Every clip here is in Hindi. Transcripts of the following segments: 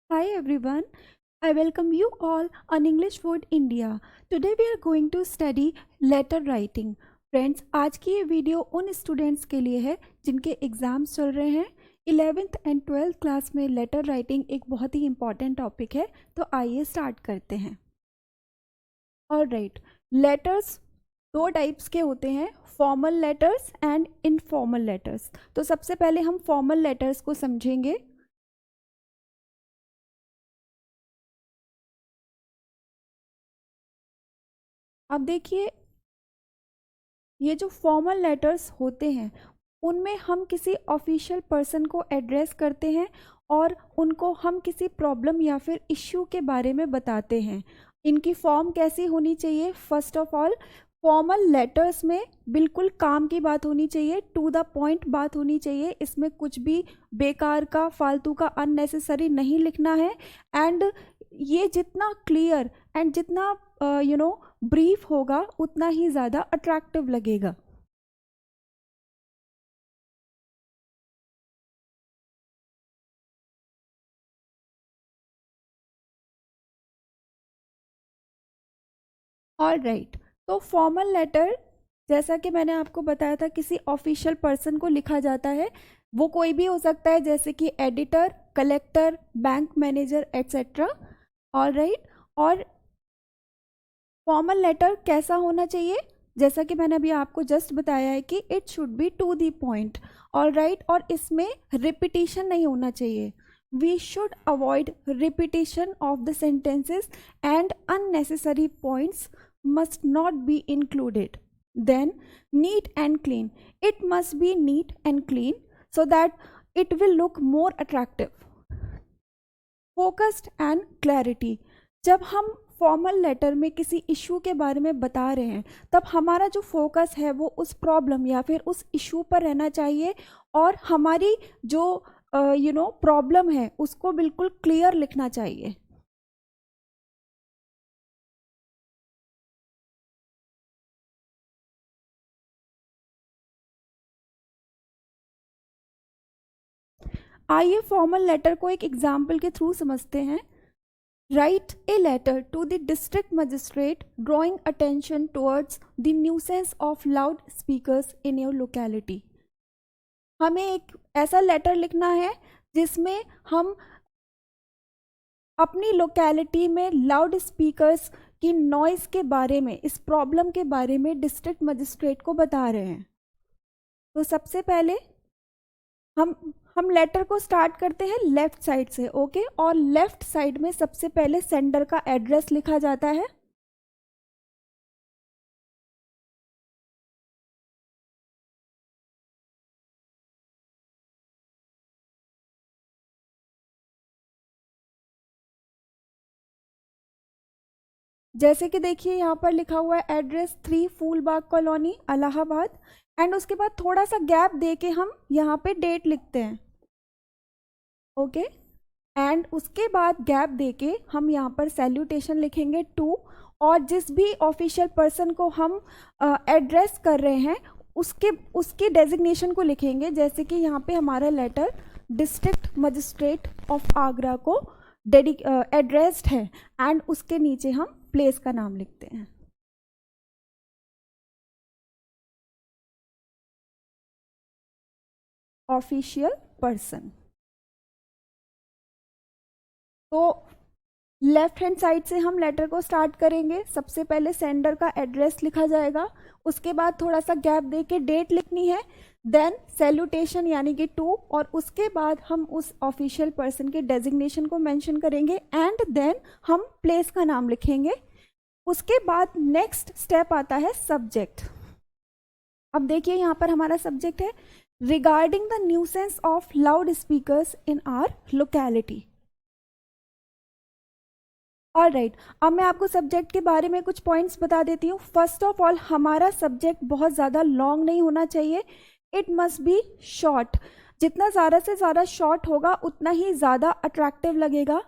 Hi everyone, I welcome you all on English Word India. Today we are going to study letter writing. Friends, आज की ये वीडियो उन स्टूडेंट्स के लिए है जिनके एग्ज़ाम्स चल रहे हैं। 11th एंड 12th क्लास में लेटर राइटिंग एक बहुत ही इम्पॉर्टेंट टॉपिक है, तो आइए स्टार्ट करते हैं। ऑलराइट, लेटर्स दो टाइप्स के होते हैं, formal letters and informal letters. तो सबसे पहले हम फॉर्मल लेटर्स को समझेंगे। अब देखिए, ये जो फॉर्मल लेटर्स होते हैं उनमें हम किसी ऑफिशियल पर्सन को एड्रेस करते हैं और उनको हम किसी प्रॉब्लम या फिर इश्यू के बारे में बताते हैं। इनकी फॉर्म कैसी होनी चाहिए? First of all, formal letters में बिल्कुल काम की बात होनी चाहिए, टू द पॉइंट बात होनी चाहिए। इसमें कुछ भी बेकार का, फालतू का, अननेसेसरी नहीं लिखना है। एंड ये जितना क्लियर एंड जितना ब्रीफ होगा उतना ही ज़्यादा अट्रैक्टिव लगेगा। ऑल राइट, तो फॉर्मल लेटर जैसा कि मैंने आपको बताया था किसी ऑफिशियल पर्सन को लिखा जाता है। वो कोई भी हो सकता है, जैसे कि editor, collector, bank manager etcetera. All right, और फॉर्मल लेटर कैसा होना चाहिए? जैसा कि मैंने अभी आपको जस्ट बताया है कि it should be to the point. All right, और इसमें रिपीटिशन नहीं होना चाहिए। We should avoid repetition of the sentences and unnecessary points must not be included. Then, neat and clean. It must be neat and clean so that it will look more attractive. Focused and clarity. जब हम फॉर्मल लेटर में किसी इशू के बारे में बता रहे हैं तब हमारा जो फोकस है वो उस प्रॉब्लम या फिर उस इशू पर रहना चाहिए और हमारी जो प्रॉब्लम है उसको बिल्कुल क्लियर लिखना चाहिए। आइए फॉर्मल लेटर को एक एग्जाम्पल के थ्रू समझते हैं। Write a letter to the district magistrate drawing attention towards the nuisance of loud speakers in your locality. हमें एक ऐसा लेटर लिखना है जिसमें हम अपनी लोकेलिटी में लाउड स्पीकर्स की नॉइज़ के बारे में, इस प्रॉब्लम के बारे में डिस्ट्रिक्ट मजिस्ट्रेट को बता रहे हैं। तो सबसे पहले हम लेटर को स्टार्ट करते हैं लेफ्ट साइड से, ओके। और लेफ्ट साइड में सबसे पहले सेंडर का एड्रेस लिखा जाता है। जैसे कि देखिए यहाँ पर लिखा हुआ है address 3 Phoolbagh colony Allahabad. And उसके बाद थोड़ा सा गैप दे के हम यहाँ पे डेट लिखते हैं, ओके। एंड उसके बाद गैप देके हम यहाँ पर सैल्यूटेशन लिखेंगे टू, और जिस भी ऑफिशियल पर्सन को हम एड्रेस कर रहे हैं उसके डेजिग्नेशन को लिखेंगे। जैसे कि यहाँ पे हमारा letter district magistrate of Agra को एड्रेस्ड है एंड उसके नीचे हम प्लेस का नाम लिखते हैं। Official person. तो लेफ्ट हैंड साइड से हम लेटर को स्टार्ट करेंगे। सबसे पहले सेंडर का एड्रेस लिखा जाएगा, उसके बाद थोड़ा सा गैप दे के डेट लिखनी है, देन सैल्यूटेशन यानी कि टू, और उसके बाद हम उस ऑफिशियल पर्सन के डेजिग्नेशन को मेंशन करेंगे एंड देन हम प्लेस का नाम लिखेंगे। उसके बाद नेक्स्ट स्टेप आता है सब्जेक्ट। अब देखिए यहाँ पर हमारा सब्जेक्ट है regarding the nuisance of loud speakers in our locality. All right, अब मैं आपको सब्जेक्ट के बारे में कुछ पॉइंट्स बता देती हूँ। फर्स्ट ऑफ ऑल, हमारा सब्जेक्ट बहुत ज़्यादा लॉन्ग नहीं होना चाहिए, इट मस्ट बी शॉर्ट। जितना ज़्यादा से ज़्यादा शॉर्ट होगा उतना ही ज़्यादा अट्रैक्टिव लगेगा।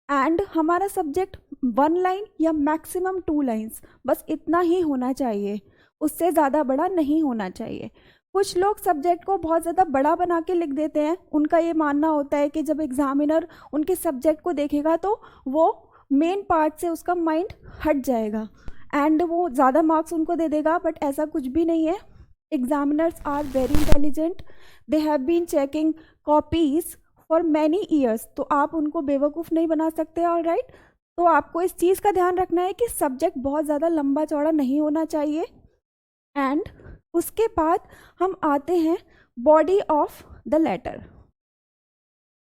एंड हमारा सब्जेक्ट 1 लाइन या मैक्सिमम 2 लाइन्स, बस इतना ही होना चाहिए, उससे ज़्यादा बड़ा नहीं होना चाहिए। कुछ लोग सब्जेक्ट को बहुत ज़्यादा बड़ा बना के लिख देते हैं। उनका ये मानना होता है कि जब एग्जामिनर उनके सब्जेक्ट को देखेगा तो वो मेन पार्ट से उसका माइंड हट जाएगा एंड वो ज़्यादा मार्क्स उनको दे देगा, बट ऐसा कुछ भी नहीं है। Examiners are very intelligent, they have been checking copies for many years, तो आप उनको बेवकूफ़ नहीं बना सकते। ऑल राइट, तो आपको इस चीज़ का ध्यान रखना है कि सब्जेक्ट बहुत ज़्यादा लंबा चौड़ा नहीं होना चाहिए। एंड उसके बाद हम आते हैं बॉडी ऑफ द लेटर।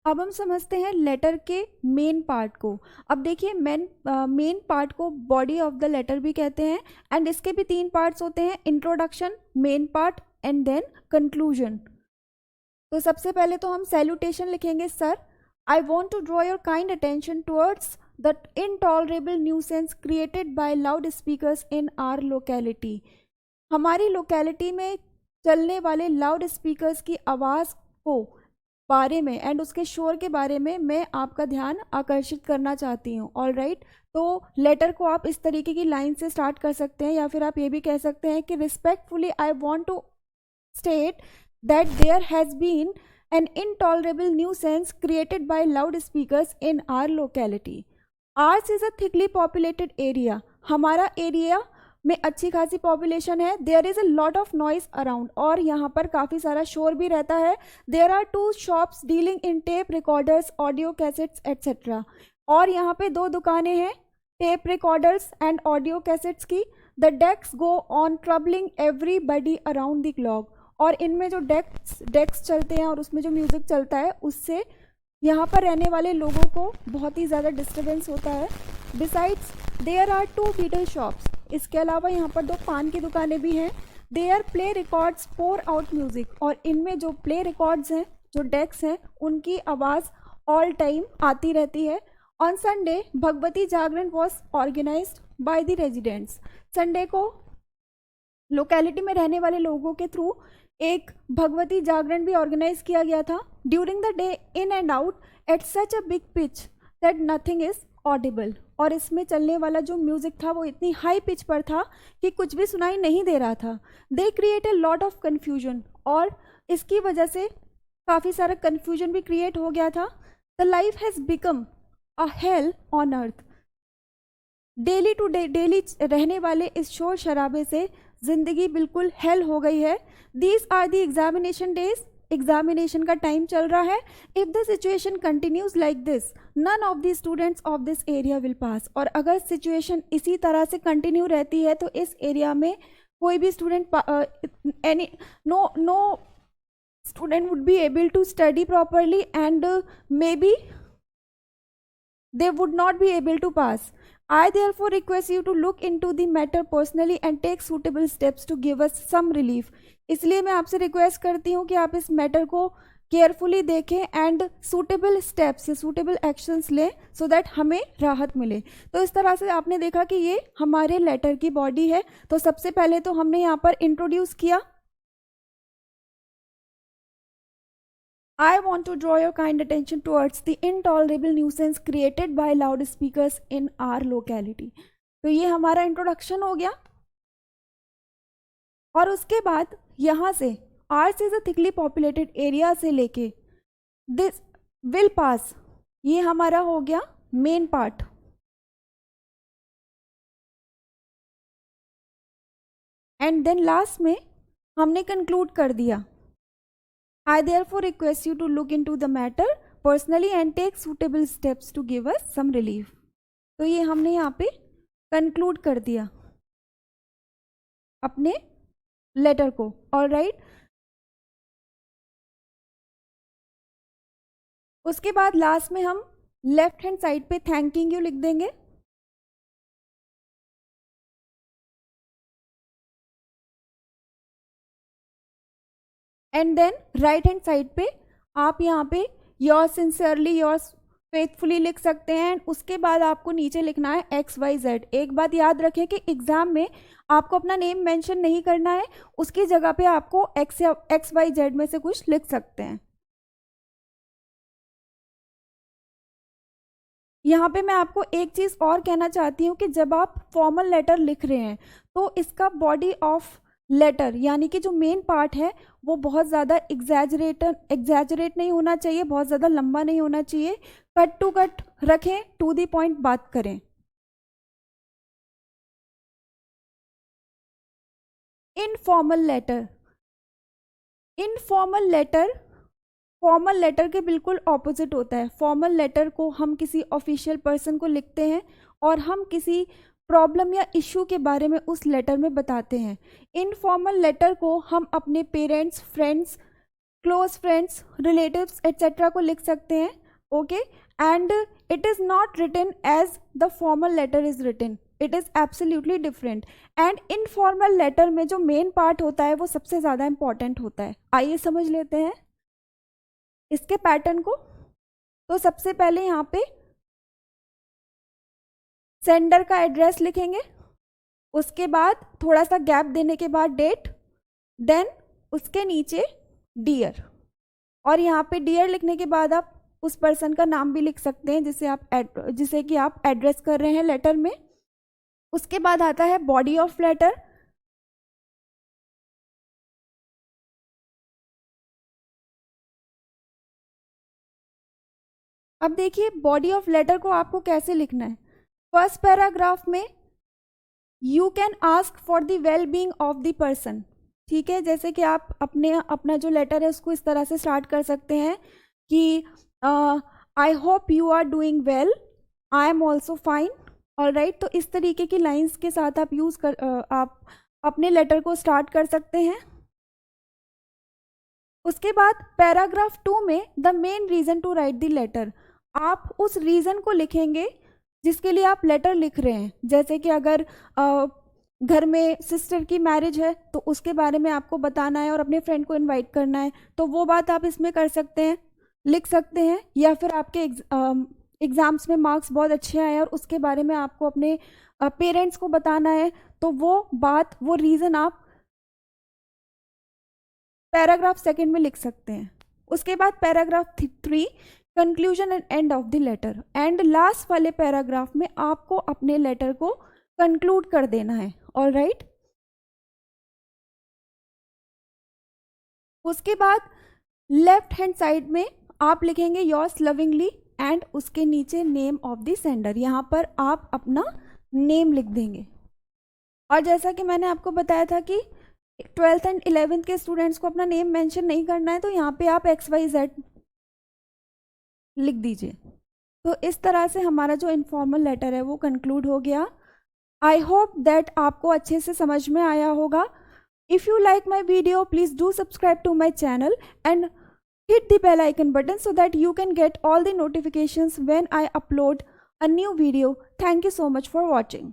अब हम समझते हैं लेटर के मेन पार्ट को। अब देखिए मेन पार्ट को बॉडी ऑफ द लेटर भी कहते हैं एंड इसके भी 3 पार्ट्स होते हैं, introduction, main part and then conclusion. तो सबसे पहले तो हम सैल्यूटेशन लिखेंगे। Sir, I want to draw your kind attention towards the intolerable nuisance created by loud speakers in our locality. हमारी लोकेलिटी में चलने वाले लाउड स्पीकर्स की आवाज़ को बारे में एंड उसके शोर के बारे में मैं आपका ध्यान आकर्षित करना चाहती हूँ। ऑल राइट, तो लेटर को आप इस तरीके की लाइन से स्टार्ट कर सकते हैं, या फिर आप ये भी कह सकते हैं कि respectfully I want to state that there has been an intolerable nuisance created by loud speakers in our locality. Ours is a thickly populated area. हमारा एरिया में अच्छी खासी पॉपुलेशन है। There is a lot of noise around, और यहाँ पर काफ़ी सारा शोर भी रहता है। There are 2 shops dealing in tape recorders, audio cassettes etcetera. और यहाँ पे 2 दुकानें हैं tape recorders and audio cassettes की। The desk go on troubling everybody around the clock. और इनमें जो डेस्क चलते हैं और उसमें जो म्यूज़िक चलता है उससे यहाँ पर रहने वाले लोगों को बहुत ही ज़्यादा डिस्टर्बेंस होता है। Besides there are 2 betel shops. इसके अलावा यहाँ पर 2 पान की दुकानें भी हैं। There play records pour out music. और इनमें जो प्ले रिकॉर्ड्स हैं, जो डेस्क हैं, उनकी आवाज़ ऑल टाइम आती रहती है। On Sunday Bhagwati jagran was organised by the residents. Sunday को लोकेलिटी में रहने वाले लोगों के थ्रू एक भगवती जागरण भी ऑर्गेनाइज किया गया था। During the day in and out at such a big pitch that nothing is Audible. और इसमें चलने वाला जो म्यूजिक था वो इतनी हाई पिच पर था कि कुछ भी सुनाई नहीं दे रहा था। They create a lot of confusion, और इसकी वजह से काफ़ी सारा कन्फ्यूजन भी क्रिएट हो गया था। The life has become a hell on earth. Daily to daily रहने वाले इस शोर शराबे से ज़िंदगी बिल्कुल हेल हो गई है। These are the examination days. Examination का टाइम चल रहा है। If the situation continues like this none of the students of this area will pass. और अगर सिचुएशन इसी तरह से कंटिन्यू रहती है तो इस एरिया में कोई भी student no student would be able to study properly and may be they would not be able to pass. I therefore request you to look into the matter personally and take suitable steps to give us some relief. इसलिए मैं आपसे रिक्वेस्ट करती हूँ कि आप इस मैटर को केयरफुली देखें एंड सूटेबल स्टेप्स या सूटेबल एक्शंस लें सो दैट हमें राहत मिले। तो इस तरह से आपने देखा कि ये हमारे लेटर की बॉडी है। तो सबसे पहले तो हमने यहाँ पर इंट्रोड्यूस किया, I want to draw your kind attention towards the intolerable nuisance created by loudspeakers in our locality. तो ये हमारा इंट्रोडक्शन हो गया। और उसके बाद यहाँ से ours is a thickly populated area से लेके दिस विल पास, ये हमारा हो गया main part. And then last में हमने कंक्लूड कर दिया, I therefore request you to look into the matter personally and take suitable steps to give us some relief. तो ये हमने यहाँ पे कंक्लूड कर दिया अपने लेटर को। ऑल राइट, उसके बाद लास्ट में हम लेफ्ट हैंड साइड पे थैंकिंग यू लिख देंगे। And then right hand side पे आप यहाँ पे योर सिंसियरली योर फेथफुली लिख सकते हैं। उसके बाद आपको नीचे लिखना है XYZ। एक बात याद रखें कि एग्जाम में आपको अपना नेम मेंशन नहीं करना है, उसकी जगह पे आपको XYZ में से कुछ लिख सकते हैं। यहाँ पे मैं आपको एक चीज़ और कहना चाहती हूँ कि जब आप फॉर्मल लेटर लिख रहे हैं तो इसका बॉडी ऑफ लेटर यानी कि जो मेन पार्ट है वो बहुत ज़्यादा एग्जैजरेट नहीं होना चाहिए, बहुत ज़्यादा लंबा नहीं होना चाहिए, कट टू कट रखें, टू द पॉइंट बात करें। Informal letter, informal letter formal letter के बिल्कुल ऑपोजिट होता है। फॉर्मल लेटर को हम किसी ऑफिशियल पर्सन को लिखते हैं और हम किसी प्रॉब्लम या इश्यू के बारे में उस लेटर में बताते हैं। इनफॉर्मल लेटर को हम अपने parents, friends, close friends, relatives etcetera को लिख सकते हैं। Okay, and it is not written as the formal letter is written, it is absolutely different. And informal letter में जो मेन पार्ट होता है वो सबसे ज़्यादा इंपॉर्टेंट होता है। आइए समझ लेते हैं इसके पैटर्न को। तो सबसे पहले यहाँ पे सेंडर का एड्रेस लिखेंगे, उसके बाद थोड़ा सा गैप देने के बाद डेट, देन उसके नीचे डियर, और यहाँ पे डियर लिखने के बाद आप उस पर्सन का नाम भी लिख सकते हैं जिसे कि आप एड्रेस कर रहे हैं लेटर में। उसके बाद आता है बॉडी ऑफ लेटर। अब देखिए बॉडी ऑफ लेटर को आपको कैसे लिखना है। फर्स्ट पैराग्राफ में you can ask for the well being of the person, ठीक है। जैसे कि आप अपना जो लेटर है उसको इस तरह से स्टार्ट कर सकते हैं कि I hope you are doing well, I am also fine, all right. तो इस तरीके की लाइंस के साथ आप अपने लेटर को स्टार्ट कर सकते हैं। उसके बाद पैराग्राफ 2 में the main reason to write the letter, आप उस रीज़न को लिखेंगे जिसके लिए आप लेटर लिख रहे हैं। जैसे कि अगर घर में सिस्टर की मैरिज है तो उसके बारे में आपको बताना है और अपने फ्रेंड को इनवाइट करना है, तो वो बात आप इसमें कर सकते हैं, लिख सकते हैं। या फिर आपके एग्ज़ाम्स में मार्क्स बहुत अच्छे आए और उसके बारे में आपको अपने पेरेंट्स को बताना है, तो वो बात, वो रीज़न आप पैराग्राफ 2 में लिख सकते हैं। उसके बाद paragraph 3 conclusion and end of the letter, and last वाले पैराग्राफ में आपको अपने लेटर को कंक्लूड कर देना है, ऑलराइट। उसके बाद लेफ्ट हैंड साइड में आप लिखेंगे योर्स लविंगली एंड उसके नीचे नेम ऑफ द सेंडर, यहाँ पर आप अपना नेम लिख देंगे। और जैसा कि मैंने आपको बताया था कि 12th एंड 11th के स्टूडेंट्स को अपना नेम मेंशन नहीं करना है, तो यहाँ पे आप XYZ लिख दीजिए। तो इस तरह से हमारा जो इनफॉर्मल लेटर है वो कंक्लूड हो गया। आई होप दैट आपको अच्छे से समझ में आया होगा। If you like my video please do subscribe to my channel and hit the bell icon button so that you can get all the notifications when I upload a new video. Thank you so much for watching.